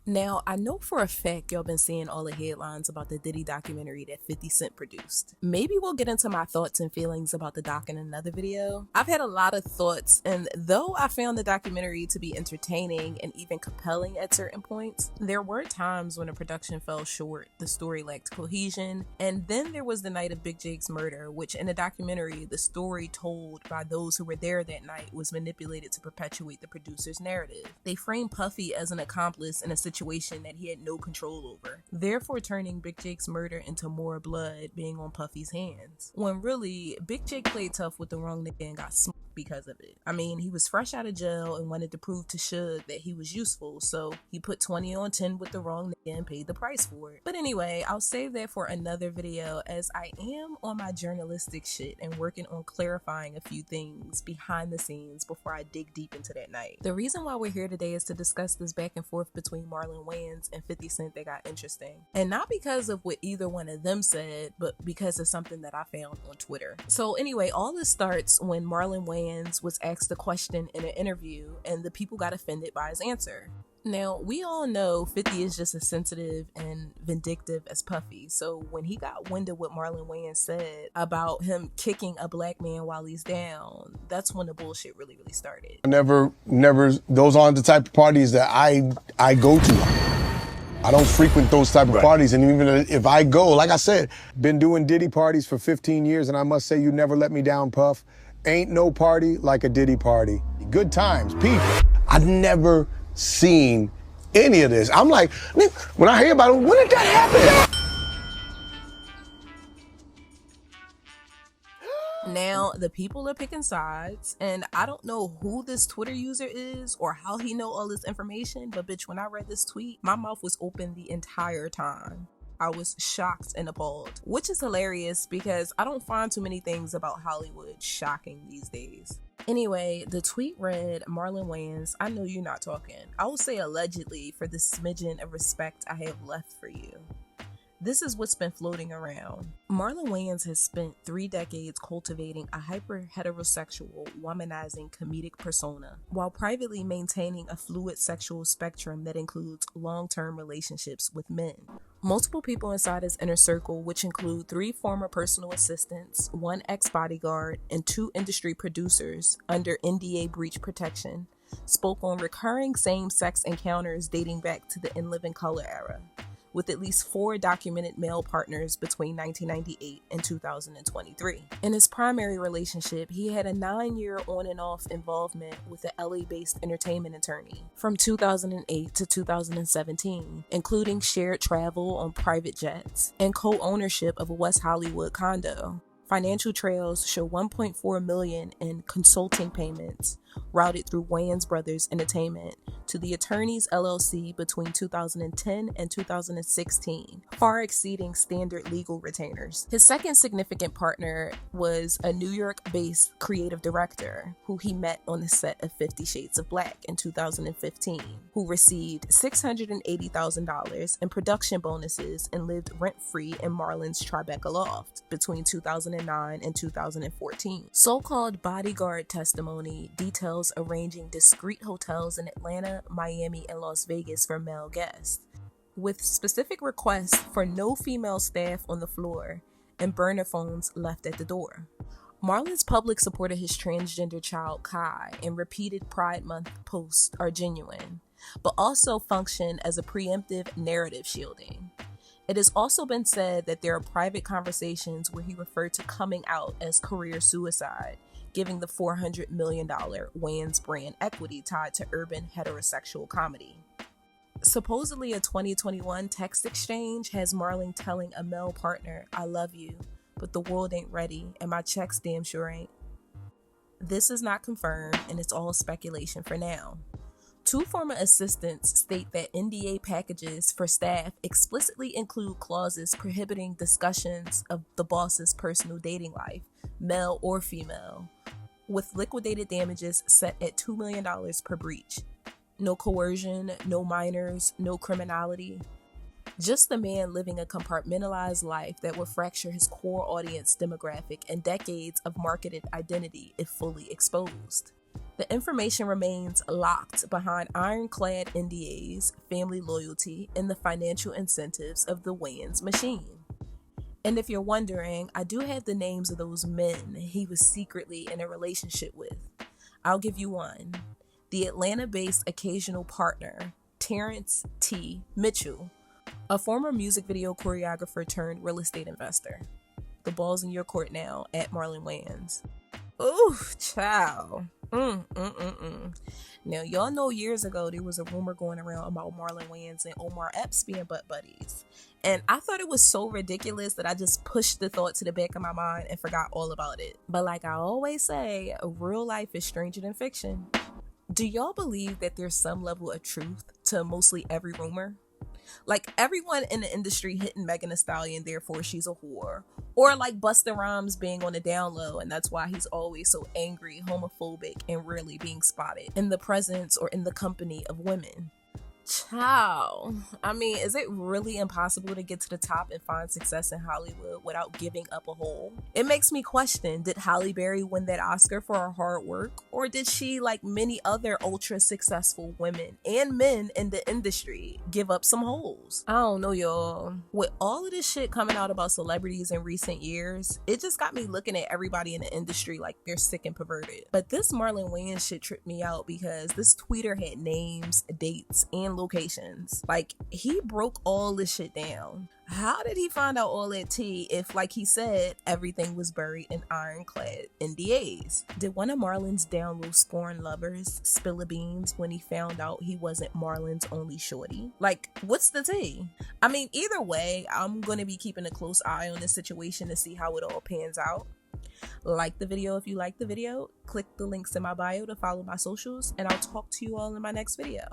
Now, I know for a fact y'all been seeing all the headlines about the Diddy documentary that 50 Cent produced. Maybe we'll get into my thoughts and feelings about the doc in another video. I've had a lot of thoughts, and though I found the documentary to be entertaining and even compelling at certain points, there were times when the production fell short, the story lacked cohesion, and then there was the night of Big Jake's murder, which in the documentary, the story told by those who were there that night was manipulated to perpetuate the producer's narrative. They framed Puffy as an accomplice in a situation that he had no control over, therefore turning Big Jake's murder into more blood being on Puffy's hands. When really, Big Jake played tough with the wrong nigga and got smoked because of it. I mean, he was fresh out of jail and wanted to prove to Suge that he was useful, so he put 20 on 10 with the wrong nigga and paid the price for it. But anyway, I'll save that for another video, as I am on my journalistic shit and working on clarifying a few things behind the scenes before I dig deep into that night. The reason why we're here today is to discuss this back and forth between Marlon Wayans and 50 Cent that got interesting. And not because of what either one of them said, but because of something that I found on Twitter. So anyway, all this starts when Marlon Wayans was asked a question in an interview and the people got offended by his answer. Now, we all know 50 is just as sensitive and vindictive as Puffy, so when he got wind of what Marlon Wayans said about him kicking a black man while he's down, that's when the bullshit really started. Never, those aren't the type of parties that I go to. I don't frequent those type of parties, and even if I go, like I said, been doing Diddy parties for 15 years, and I must say you never let me down, Puff. Ain't no party like a Diddy party. Good times, people. I've never seen any of this. I'm like, when I hear about it, when did that happen? Now, the people are picking sides, and I don't know who this Twitter user is or how he know all this information, but bitch, when I read this tweet, my mouth was open the entire time. I was shocked and appalled, which is hilarious because I don't find too many things about Hollywood shocking these days. Anyway, the tweet read, Marlon Wayans, I know you're not talking. I will say allegedly for the smidgen of respect I have left for you. This is what's been floating around. Marlon Wayans has spent 3 decades cultivating a hyper-heterosexual, womanizing comedic persona, while privately maintaining a fluid sexual spectrum that includes long-term relationships with men. Multiple people inside his inner circle, which include 3 former personal assistants, 1 ex-bodyguard, and 2 industry producers under NDA breach protection, spoke on recurring same-sex encounters dating back to the In Living Color era, with at least 4 documented male partners between 1998 and 2023. In his primary relationship, he had a 9-year on and off involvement with a LA-based entertainment attorney from 2008 to 2017, including shared travel on private jets and co-ownership of a West Hollywood condo. Financial trails show $1.4 million in consulting payments routed through Wayans Brothers Entertainment to the Attorneys LLC between 2010 and 2016, far exceeding standard legal retainers. His second significant partner was a New York-based creative director who he met on the set of 50 Shades of Black in 2015, who received $680,000 in production bonuses and lived rent-free in Marlon's Tribeca loft between 2009 and 2014. So-called bodyguard testimony details arranging discreet hotels in Atlanta, Miami, and Las Vegas for male guests, with specific requests for no female staff on the floor and burner phones left at the door. Marlon's public support of his transgender child Kai and repeated Pride Month posts are genuine, but also function as a preemptive narrative shielding. It has also been said that there are private conversations where he referred to coming out as career suicide, giving the $400 million Wayans brand equity tied to urban heterosexual comedy. Supposedly a 2021 text exchange has Marlon telling a male partner, I love you, but the world ain't ready and my checks damn sure ain't. This is not confirmed and it's all speculation for now. 2 former assistants state that NDA packages for staff explicitly include clauses prohibiting discussions of the boss's personal dating life, male or female, with liquidated damages set at $2 million per breach. No coercion, no minors, no criminality. Just the man living a compartmentalized life that would fracture his core audience demographic and decades of marketed identity if fully exposed. The information remains locked behind ironclad NDAs, family loyalty, and the financial incentives of the Wayans machine. And if you're wondering, I do have the names of those men he was secretly in a relationship with. I'll give you one. The Atlanta-based occasional partner, Terrence T. Mitchell, a former music video choreographer turned real estate investor. The ball's in your court now, at Marlon Wayans. Ooh, child. Now, y'all know years ago there was a rumor going around about Marlon Wayans and Omar Epps being butt buddies. And I thought it was so ridiculous that I just pushed the thought to the back of my mind and forgot all about it. But like I always say, real life is stranger than fiction. Do y'all believe that there's some level of truth to mostly every rumor? Like everyone in the industry hitting Megan Thee Stallion, therefore she's a whore. Or like Busta Rhymes being on the down low and that's why he's always so angry, homophobic, and rarely being spotted in the presence or in the company of women. Child, I mean, is it really impossible to get to the top and find success in Hollywood without giving up a hole? It makes me question, did Halle Berry win that Oscar for her hard work? Or did she, like many other ultra successful women and men in the industry, give up some holes? I don't know, y'all. With all of this shit coming out about celebrities in recent years, it just got me looking at everybody in the industry like they're sick and perverted. But this Marlon Wayans shit tripped me out because this tweeter had names, dates, and locations. Like, he broke all this shit down. How did he find out all that tea if, like he said, everything was buried in ironclad NDAs? Did one of Marlon's down low scorn lovers spill the beans when he found out he wasn't Marlon's only shorty? Like, what's the tea? I mean, either way, I'm gonna be keeping a close eye on this situation to see how it all pans out. Like the video if you like the video, click the links in my bio to follow my socials, and I'll talk to you all in my next video.